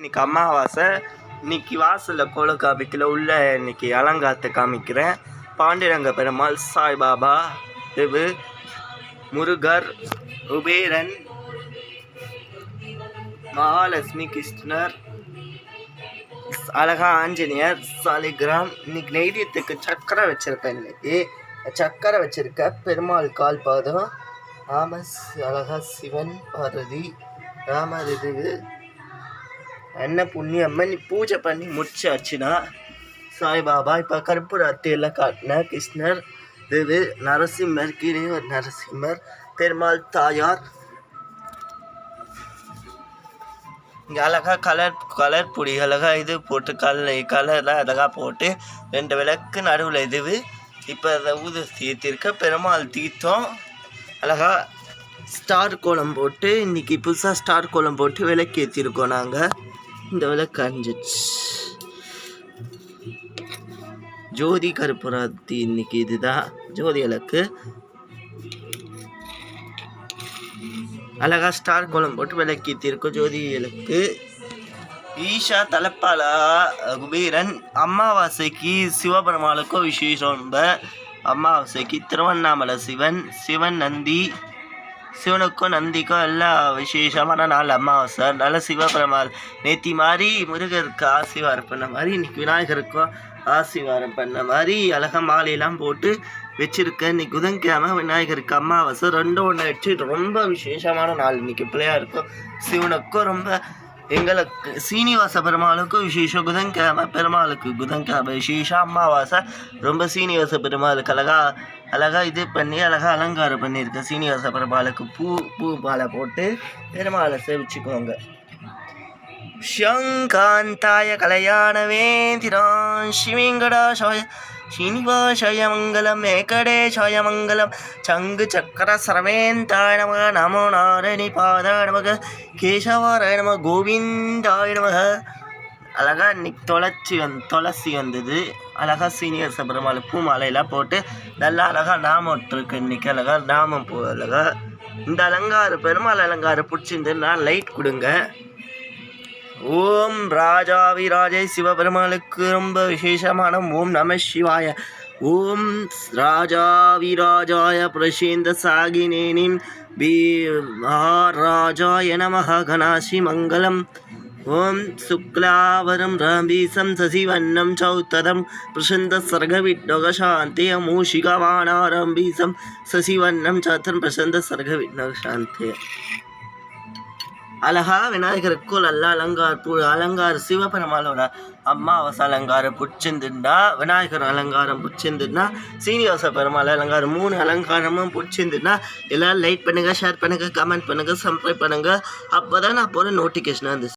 இன்னைக்கு அமாவாசை. இன்னைக்கு வாசலில் கோல காமிக்கல, உள்ள இன்னைக்கு அலங்காரத்தை காமிக்கிறேன். பாண்டிரங்க பெருமாள், சாய்பாபா, தேவு, முருகர், குபேரன், மகாலட்சுமி, கிருஷ்ணர், அழகா ஆஞ்சநேயர், சாலிகிராம். இன்னைக்கு நெய்வேத்தியத்துக்கு சக்கரை வச்சிருக்கேன். இன்னைக்கு சக்கரை வச்சிருக்க பெருமாள் கால் பாதம், ராமஸ் அழகா சிவன், பார்வதி, ராமர். இது என்ன புண்ணியம்மன் பூஜை பண்ணி முடிச்சாச்சுன்னா சாய்பாபா. இப்போ கருப்பூர அத்தையெல்லாம் காட்டின கிருஷ்ணர், இது நரசிம்மர், கீழே ஒரு நரசிம்மர், பெருமாள் தாயார். இங்கே அழகா கலர் பொடி அழகா இது போட்டு கலரில் அழகா போட்டு 2 விளக்கு நடுவில் இது. இப்போ அதை ஊது தீர்த்திருக்க பெருமாள் தீர்த்தம். அழகா ஸ்டார் கோலம் போட்டு இன்றைக்கி புதுசாக ஸ்டார் கோலம் போட்டு விளக்கு ஏற்றிருக்கோம் நாங்கள். இந்த விளக்கு அஞ்சிச்சு ஜோதி கருப்புராத்தி. இன்னைக்கு இதுதான் ஜோதி விளக்கு. அழகா ஸ்டார் கோலம் போட்டு விளக்கு ஏற்றிருக்கோம் ஜோதி விளக்கு. ஈஷா தலைப்பாலா குபேரன். அமாவாசைக்கு சிவபெருமாளுக்கும் விசேஷம். ரொம்ப அமாவாசைக்கு திருவண்ணாமலை சிவன் நந்தி, சிவனுக்கும் நந்திக்கும் எல்லாம் விசேஷமான நாள் அமாவாசை. நல்ல சிவபெருமாள் நேத்தி மாதிரி முருகருக்கு ஆசீர்வாதம் பண்ண மாதிரி இன்னைக்கு விநாயகருக்கும் ஆசீர்வாதம் பண்ண மாதிரி அழகாக மாலையெல்லாம் போட்டு வச்சுருக்கேன். இன்னைக்கு புதன்கிழமை விநாயகருக்கு அமாவாசை 2 ஒன்று வச்சு ரொம்ப விசேஷமான நாள். இன்னைக்கு பிள்ளையாருக்கும் சிவனுக்கும் ரொம்ப, எங்களுக்கு சீனிவாச பெருமாளுக்கும் விசேஷம். புதன்கிழமை பெருமாளுக்கு புதன்கிழமை விசேஷம், அமாவாசை ரொம்ப சீனிவாச பெருமாளுக்கு அழகா இது பண்ணி அழகா அலங்காரம் பண்ணியிருக்கேன். சீனிவாச பெருமாளுக்கு பூ மாலை போட்டு பெருமாளை சேவிச்சுக்கோங்க. ஷங்காந்தாய கல்யாணவேந்திரான் சிவங்கடாசாய ஸ்ரீனிவாசாய மங்கலம் மேகடேசாய மங்கலம் சங்கு சக்கர சரவேந்தாய நமக நமோ நாரணி பாதாய நமக கேசவாராய நம கோவிந்தாய நமக. அழகா இன்னைக்கு துளசி வந்தது. அழகா சீனிவாச பெருமாள் பூ மாலையெல்லாம் போட்டு நல்லா அழகா நாமம் விட்டுருக்கு. இன்னைக்கு அழகா நாமம் பூ அழகா. இந்த அலங்காரம் பெருமாள் அலங்காரம் பிடிச்சிருந்துன்னா லைட் கொடுங்க. ஓம் ராஜாவிராஜை சிவபெருமாளுக்கு ரொம்ப விசேஷமான ஓம் நம சிவாய. ஓம் ராஜாவிராஜாய பிரசேந்த சாகினேனின் மகாராஜாய நமஹ கணாசி மங்களம். ஓம் சுக்லாவரம் ரம்பீசம் சசிவன்னம் சௌத்ததம் பிரசந்த சர்கவிட்னோக சாந்தி மூஷிகவானாரம்பீசம் சசிவன்னம் சாத்தம் பிரசந்த சர்கவிட்னோக சாந்தி. அழகா விநாயகருக்கு நல்ல அலங்கார சிவபெருமாளோட அமாவாசை அலங்காரம் பிடிச்சிருந்துன்னா, விநாயகர் அலங்காரம் பிடிச்சிருந்துன்னா, சீனிவாச பெருமாள் அலங்காரம் 3 அலங்காரமும் பிடிச்சிருந்துன்னா எல்லோரும் லைக் பண்ணுங்கள், ஷேர் பண்ணுங்கள், கமெண்ட் பண்ணுங்கள், சப்ஸ்கிரைப் பண்ணுங்கள். அப்போ தான் நான் போகிற நோட்டிஃபிகேஷனாக இருந்துச்சு.